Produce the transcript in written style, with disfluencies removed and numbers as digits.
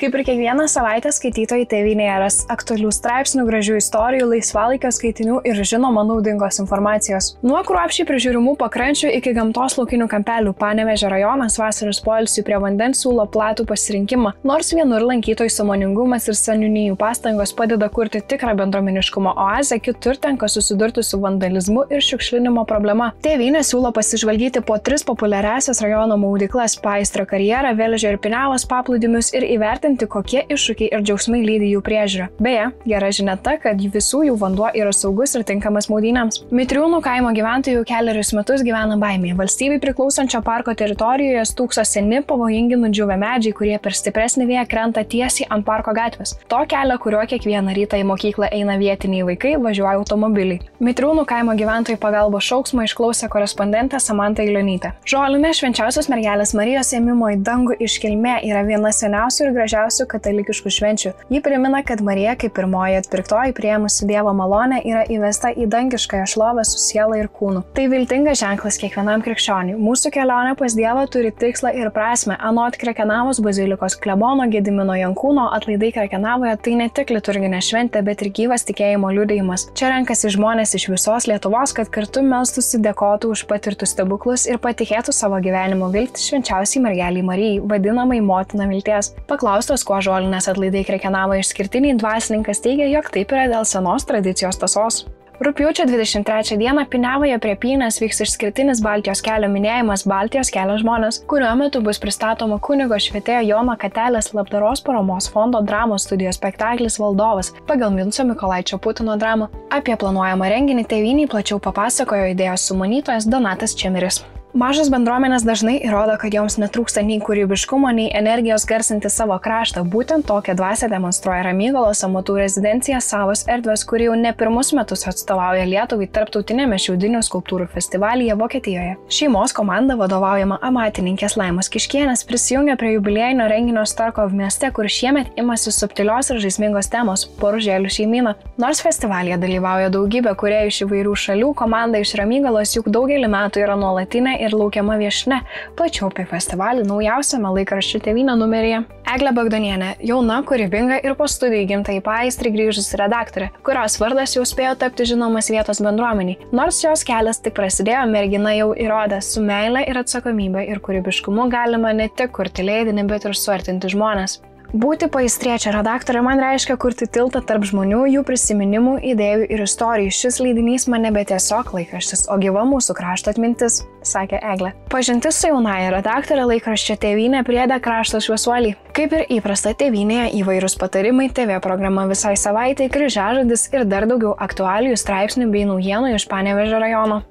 Kaip ir kiekvieną savaitę skaitytojai tėvynėje ras aktualių straipsnių, gražių istorijų, laisvalaikio skaitinių ir žinoma naudingos informacijos. Nuo kruopščiai prižiūrimų pakrančių iki gamtos laukinių kampelių Panevėžio rajonas vasaros poilsiui prie vandens siūlo platų pasirinkimą, nors vienur lankytojų sąmoningumas ir seniūnijų pastangos padeda kurti tikrą bendruomeniškumo oazę, kitur tenka susidurti su vandalizmu ir šiukšlinimo problema. Tėvynė siūlo pasižvalgyti po 3 populiariausias rajono maudyklas Paistrio karjerą, Velžio ir Pinevos paplūdimius ir įvertinti, kokie iššūkiai ir džiaugsmai lydi jų priežiūrą. Beje, gera žinia ta, kad visų jų vanduo yra saugus ir tinkamas maudynėms. Mitriūnų kaimo gyventojų kelerius metus gyvena baimėje. Valstybei priklausančio parko teritorijoje stūkso seni, pavojingi nudžiūvę medžiai, kurie per stipresnį vėją krenta tiesiai ant parko gatvės. To kelio, kuriuo kiekvieną rytą į mokyklą eina vietiniai vaikai, važiuoja automobiliai. Mitriūnų kaimo gyventojų pagalbos šauksmą išklausė korespondentė Samanta Ilionytė. Žolinė Švenčiausios mergelės Marijos ėmimo į dangų iškilmė yra viena seniausių ir gražiausių katalikiškų švenčių. Ji primena, kad Marija kaip pirmoji atpirktoji priėmusi Dievo malonę yra įvesta į dangiškąją šlovę su siela ir kūnu. Tai viltingas ženklas kiekvienam krikščioniui. Mūsų kelionė pas Dievą turi tikslą ir prasmę. Anot Krekenavos bazilikos klebono Gedimino Jankūno atlaidai Krekenavoje tai ne tik liturginė šventė, bet ir gyvas tikėjimo liudijimas. Čia renkasi žmonės iš visos Lietuvos, kad kartu melstųsi, dėkotų už patirtus stebuklus ir patikėtų savo gyvenimo viltį švenčiausiai mergeliai Marijai, vadinamai motina vilties. Paklaustas, kuo Žolinės atlaidai Krekenavo išskirtiniai, dvasininkas teigia, jog taip yra dėl senos tradicijos tąsos. Rugpjūčio 23 dieną Pinevoje prie Pynės vyks išskirtinis Baltijos kelio minėjimas Baltijos kelio žmonės, kurio metu bus pristatoma kunigo švietėjo Jono Katelės labdaros paramos fondo dramos studijos spektaklis Valdovas pagal Vinco Mykolaičio Putino dramą. Apie planuojamą renginį tėvyniai plačiau papasakojo idėjos sumanytojas Donatas Čemiris. Mažos bendruomenės dažnai įrodo, kad joms netrūksta nei kūrybiškumo, nei energijos garsinti savo kraštą. Būtent tokią dvasią demonstruoja Ramygalos amatų rezidencija Savos erdvės, kuri jau ne pirmus metus atstovauja Lietuvai tarptautinėme šiaudinių skulptūrų festivalyje Vokietijoje. Šeimos komanda vadovaujama amatininkės Laimos Kiškienės prisijungia prie jubiliejinio renginio Starkov mieste, kur šiemet imasi subtilios ir žaismingos temos – Poružėlių šeimyna. Nors festivalyje dalyvauja daugybė kūrėjų iš įvairių šalių, komanda iš Ramygalos juk daugelį metų yra nuolatinė ir laukiama viešnia. Plačiau apie festivalį naujausiame laikraščio Tėvynė numeryje. Eglė Bagdonienė – jauna, kūrybinga ir po studijų gimtąjį Paistrį grįžusi redaktorė, kurios vardas jau spėjo tapti žinomas vietos bendruomeniai. Nors jos kelias tik prasidėjo, mergina jau įrodė, su meile ir atsakomybė ir kūrybiškumu galima ne tik kurti leidinį, bet ir suartinti žmones. Būti Paistriečio redaktorė man reiškia kurti tiltą tarp žmonių, jų prisiminimų, idėjų ir istorijų. Šis leidinys man nebe tiesiog laikraštis, o gyva mūsų krašto atmintis, sakė Eglė. Pažintis su jaunaja redaktorė laikraščio Tėvynė priedė krašto šviesuolį. Kaip ir įprasta Tėvynėje, įvairūs patarimai, TV programa visai savaitai, kryžiažodis ir dar daugiau aktualijų straipsnių bei naujienų iš Panevėžio rajono.